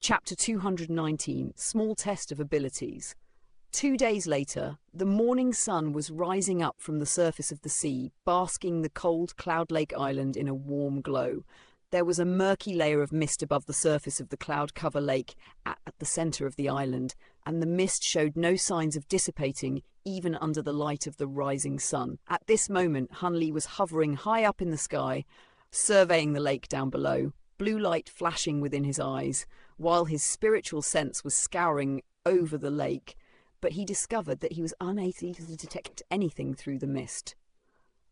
Chapter 219, Small Test of Abilities. 2 days later, the morning sun was rising up from the surface of the sea, basking the cold Cloud Lake Island in a warm glow. There was a murky layer of mist above the surface of the cloud cover lake at the center of the island, and the mist showed no signs of dissipating even under the light of the rising sun. At this moment, Hunley was hovering high up in the sky, surveying the lake down below, blue light flashing within his eyes, while his spiritual sense was scouring over the lake, but he discovered that he was unable to detect anything through the mist.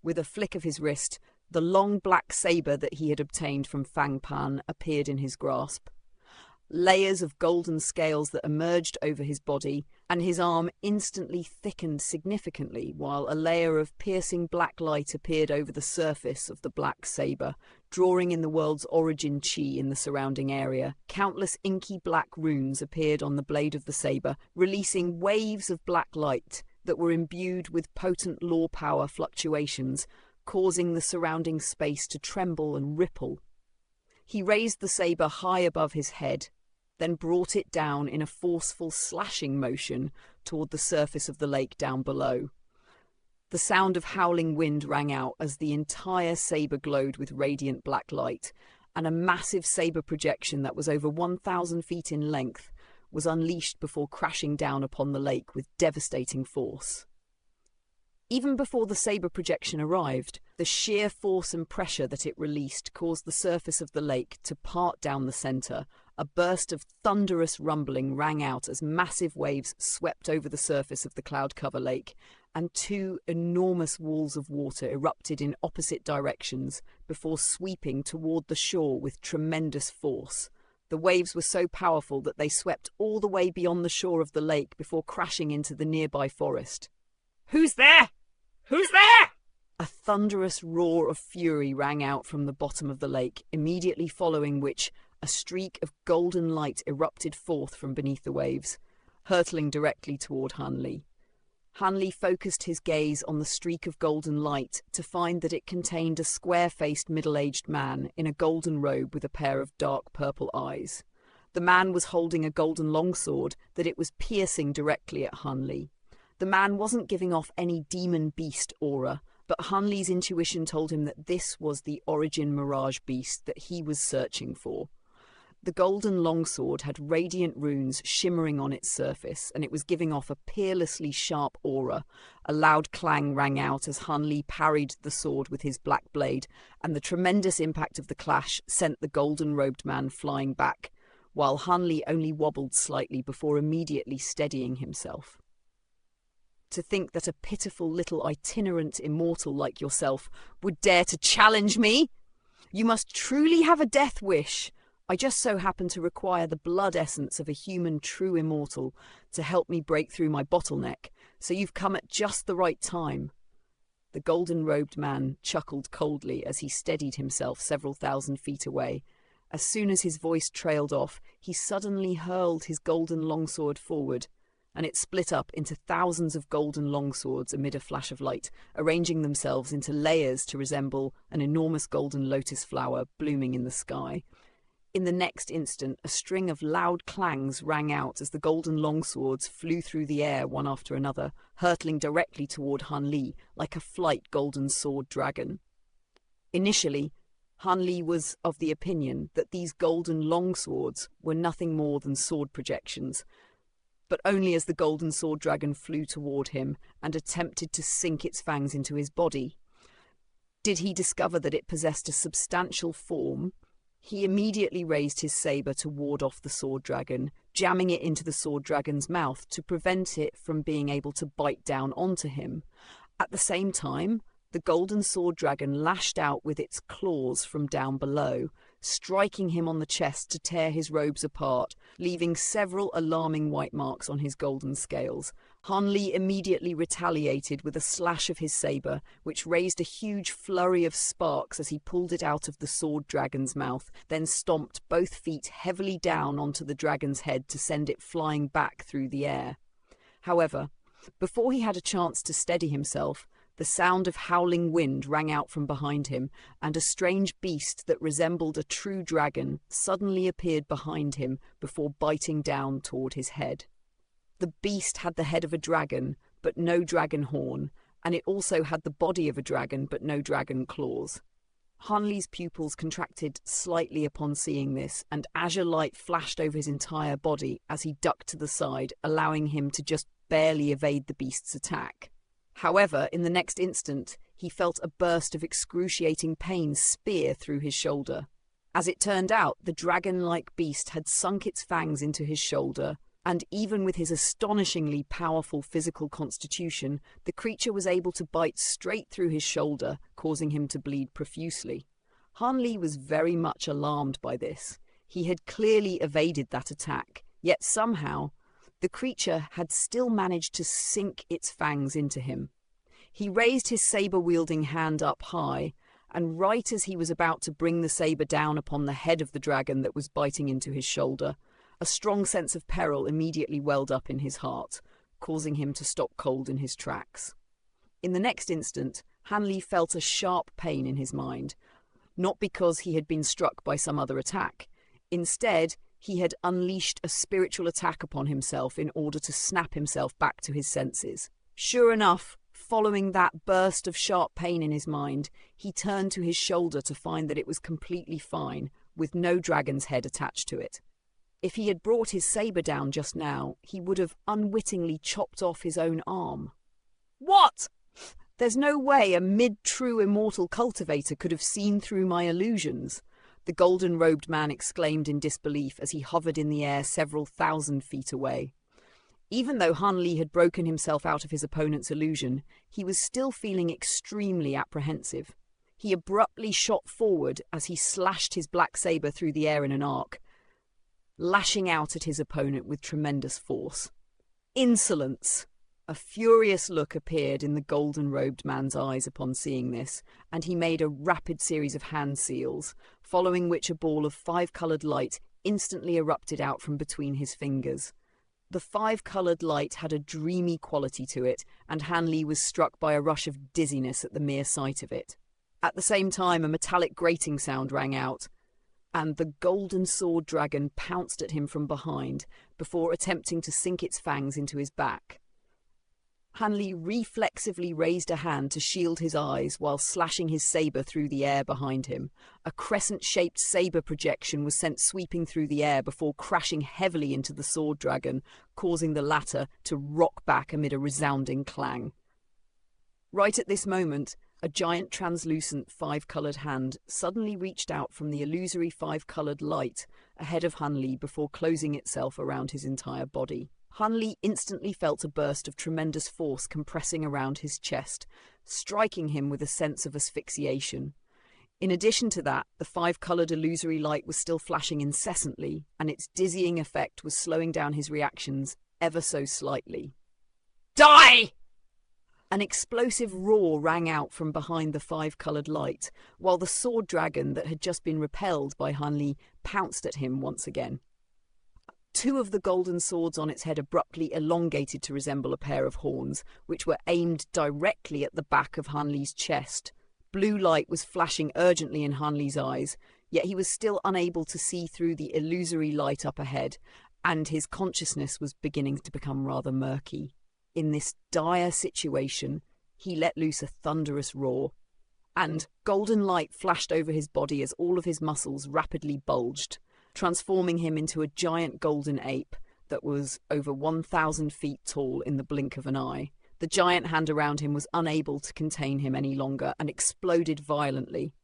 With a flick of his wrist, the long black saber that he had obtained from Fang Pan appeared in his grasp. Layers of golden scales that emerged over his body, and his arm instantly thickened significantly, while a layer of piercing black light appeared over the surface of the black saber, drawing in the world's origin chi in the surrounding area. Countless inky black runes appeared on the blade of the saber, releasing waves of black light that were imbued with potent law power fluctuations, causing the surrounding space to tremble and ripple. He raised the saber high above his head, then brought it down in a forceful slashing motion toward the surface of the lake down below. The sound of howling wind rang out as the entire saber glowed with radiant black light, and a massive saber projection that was over 1,000 feet in length was unleashed before crashing down upon the lake with devastating force. Even before the saber projection arrived, the sheer force and pressure that it released caused the surface of the lake to part down the center. A burst of thunderous rumbling rang out as massive waves swept over the surface of the cloud cover lake, and 2 enormous walls of water erupted in opposite directions before sweeping toward the shore with tremendous force. The waves were so powerful that they swept all the way beyond the shore of the lake before crashing into the nearby forest. "Who's there? Who's there?" A thunderous roar of fury rang out from the bottom of the lake, immediately following which a streak of golden light erupted forth from beneath the waves, hurtling directly toward Hunley. Hunley focused his gaze on the streak of golden light to find that it contained a square-faced middle-aged man in a golden robe with a pair of dark purple eyes. The man was holding a golden longsword that it was piercing directly at Hunley. The man wasn't giving off any demon beast aura, but Hunley's intuition told him that this was the origin mirage beast that he was searching for. The golden longsword had radiant runes shimmering on its surface, and it was giving off a peerlessly sharp aura. A loud clang rang out as Hunley parried the sword with his black blade, and the tremendous impact of the clash sent the golden-robed man flying back, while Hunley only wobbled slightly before immediately steadying himself. To think that a pitiful little itinerant immortal like yourself would dare to challenge me! You must truly have a death wish. I just so happen to require the blood essence of a human true immortal to help me break through my bottleneck, so you've come at just the right time. The golden-robed man chuckled coldly as he steadied himself several thousand feet away. As soon as his voice trailed off, he suddenly hurled his golden longsword forward, and it split up into thousands of golden longswords amid a flash of light, arranging themselves into layers to resemble an enormous golden lotus flower blooming in the sky. In the next instant, a string of loud clangs rang out as the golden longswords flew through the air one after another, hurtling directly toward Hunley like a flight golden sword dragon. Initially, Hunley was of the opinion that these golden longswords were nothing more than sword projections, but only as the golden sword dragon flew toward him and attempted to sink its fangs into his body did he discover that it possessed a substantial form. He immediately raised his saber to ward off the sword dragon, jamming it into the sword dragon's mouth to prevent it from being able to bite down onto him. At the same time, the golden sword dragon lashed out with its claws from down below, striking him on the chest to tear his robes apart, leaving several alarming white marks on his golden scales. Hunley immediately retaliated with a slash of his saber, which raised a huge flurry of sparks as he pulled it out of the sword dragon's mouth, then stomped both feet heavily down onto the dragon's head to send it flying back through the air. However, before he had a chance to steady himself, The sound of howling wind rang out from behind him, and a strange beast that resembled a true dragon suddenly appeared behind him before biting down toward his head. The beast had the head of a dragon, but no dragon horn, and it also had the body of a dragon, but no dragon claws. Hanli's pupils contracted slightly upon seeing this, and azure light flashed over his entire body as he ducked to the side, allowing him to just barely evade the beast's attack. However, in the next instant, he felt a burst of excruciating pain spear through his shoulder. As it turned out, the dragon-like beast had sunk its fangs into his shoulder, and even with his astonishingly powerful physical constitution, the creature was able to bite straight through his shoulder, causing him to bleed profusely. Hanli was very much alarmed by this. He had clearly evaded that attack, yet somehow the creature had still managed to sink its fangs into him. He raised his saber-wielding hand up high, and right as he was about to bring the saber down upon the head of the dragon that was biting into his shoulder, a strong sense of peril immediately welled up in his heart, causing him to stop cold in his tracks. In the next instant, Hanli felt a sharp pain in his mind, not because he had been struck by some other attack. Instead, he had unleashed a spiritual attack upon himself in order to snap himself back to his senses. Sure enough, following that burst of sharp pain in his mind, he turned to his shoulder to find that it was completely fine, with no dragon's head attached to it. If he had brought his saber down just now, he would have unwittingly chopped off his own arm. What? There's no way a mid-true immortal cultivator could have seen through my illusions, the golden-robed man exclaimed in disbelief as he hovered in the air several thousand feet away. Even though Hanli had broken himself out of his opponent's illusion, he was still feeling extremely apprehensive. He abruptly shot forward as he slashed his black saber through the air in an arc, lashing out at his opponent with tremendous force. Insolence! A furious look appeared in the golden-robed man's eyes upon seeing this, and he made a rapid series of hand seals, following which a ball of 5-coloured light instantly erupted out from between his fingers. The 5-coloured light had a dreamy quality to it, and Hanli was struck by a rush of dizziness at the mere sight of it. At the same time, a metallic grating sound rang out, and the golden sword dragon pounced at him from behind before attempting to sink its fangs into his back. Hanli reflexively raised a hand to shield his eyes while slashing his saber through the air behind him. A crescent-shaped saber projection was sent sweeping through the air before crashing heavily into the sword dragon, causing the latter to rock back amid a resounding clang. Right at this moment, a giant translucent 5-coloured hand suddenly reached out from the illusory 5-coloured light ahead of Hanli before closing itself around his entire body. Hanli instantly felt a burst of tremendous force compressing around his chest, striking him with a sense of asphyxiation. In addition to that, the 5-coloured illusory light was still flashing incessantly, and its dizzying effect was slowing down his reactions ever so slightly. Die! An explosive roar rang out from behind the 5-coloured light, while the sword dragon that had just been repelled by Hanli pounced at him once again. 2 of the golden swords on its head abruptly elongated to resemble a pair of horns, which were aimed directly at the back of Hanli's chest. Blue light was flashing urgently in Hanli's eyes, yet he was still unable to see through the illusory light up ahead, and his consciousness was beginning to become rather murky. In this dire situation, he let loose a thunderous roar, and golden light flashed over his body as all of his muscles rapidly bulged, transforming him into a giant golden ape that was over 1,000 feet tall in the blink of an eye. The giant hand around him was unable to contain him any longer and exploded violently.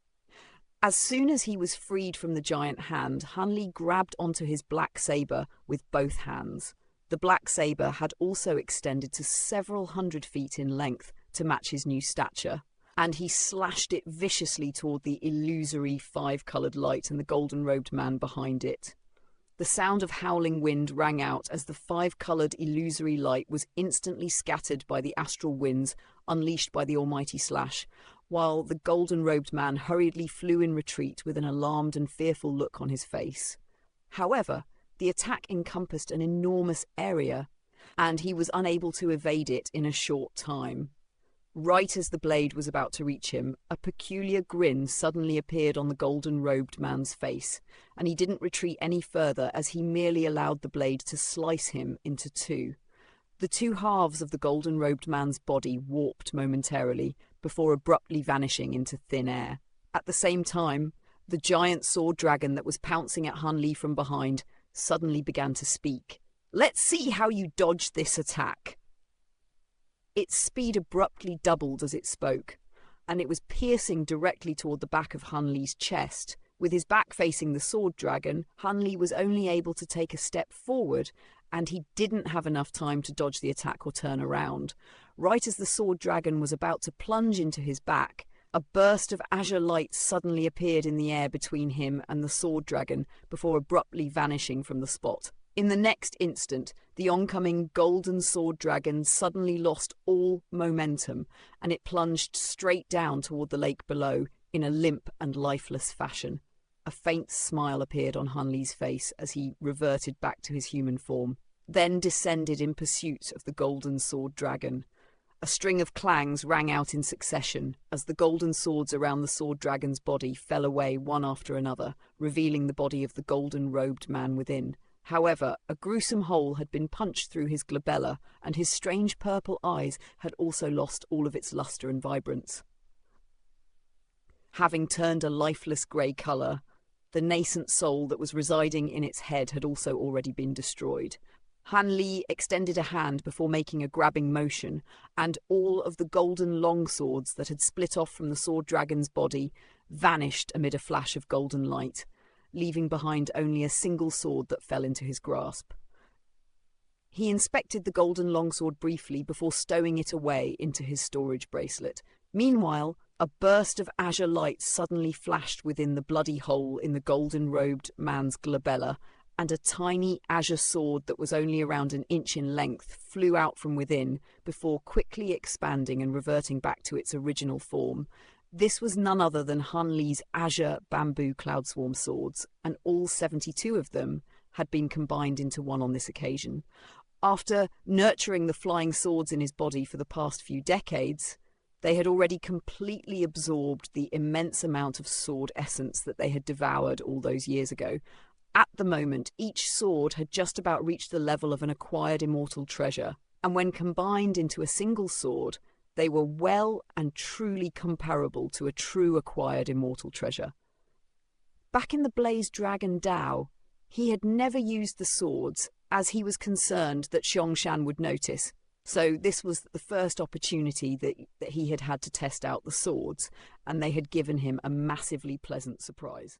As soon as he was freed from the giant hand, Hanli grabbed onto his black saber with both hands. The black saber had also extended to several hundred feet in length to match his new stature, and he slashed it viciously toward the illusory 5-coloured light and the golden-robed man behind it. The sound of howling wind rang out as the 5-coloured illusory light was instantly scattered by the astral winds unleashed by the almighty slash, while the golden-robed man hurriedly flew in retreat with an alarmed and fearful look on his face. However, the attack encompassed an enormous area, and he was unable to evade it in a short time. Right as the blade was about to reach him, a peculiar grin suddenly appeared on the golden-robed man's face, and he didn't retreat any further as he merely allowed the blade to slice him into two. The two halves of the golden-robed man's body warped momentarily before abruptly vanishing into thin air. At the same time, the giant sword dragon that was pouncing at Han Li from behind suddenly began to speak. "Let's see how you dodge this attack." Its speed abruptly doubled as it spoke, and it was piercing directly toward the back of Han Li's chest. With his back facing the sword dragon, Han Li was only able to take a step forward, and he didn't have enough time to dodge the attack or turn around. Right as the sword dragon was about to plunge into his back, a burst of azure light suddenly appeared in the air between him and the sword dragon before abruptly vanishing from the spot. In the next instant, the oncoming golden sword dragon suddenly lost all momentum, and it plunged straight down toward the lake below in a limp and lifeless fashion. A faint smile appeared on Han Li's face as he reverted back to his human form, then descended in pursuit of the golden sword dragon. A string of clangs rang out in succession as the golden swords around the sword dragon's body fell away one after another, revealing the body of the golden-robed man within. However, a gruesome hole had been punched through his glabella, and his strange purple eyes had also lost all of its luster and vibrance. Having turned a lifeless grey colour, the nascent soul that was residing in its head had also already been destroyed. Han Li extended a hand before making a grabbing motion, and all of the golden longswords that had split off from the sword dragon's body vanished amid a flash of golden light, leaving behind only a single sword that fell into his grasp. He inspected the golden longsword briefly before stowing it away into his storage bracelet. Meanwhile, a burst of azure light suddenly flashed within the bloody hole in the golden-robed man's glabella, and a tiny azure sword that was only around an inch in length flew out from within before quickly expanding and reverting back to its original form. This was none other than Han Li's azure bamboo cloudswarm swords, and all 72 of them had been combined into one on this occasion. After nurturing the flying swords in his body for the past few decades, they had already completely absorbed the immense amount of sword essence that they had devoured all those years ago. At the moment, each sword had just about reached the level of an acquired immortal treasure, and when combined into a single sword, they were well and truly comparable to a true acquired immortal treasure. Back in the Blaze Dragon Dao, he had never used the swords as he was concerned that Xianxia would notice. So this was the first opportunity that he had had to test out the swords, and they had given him a massively pleasant surprise.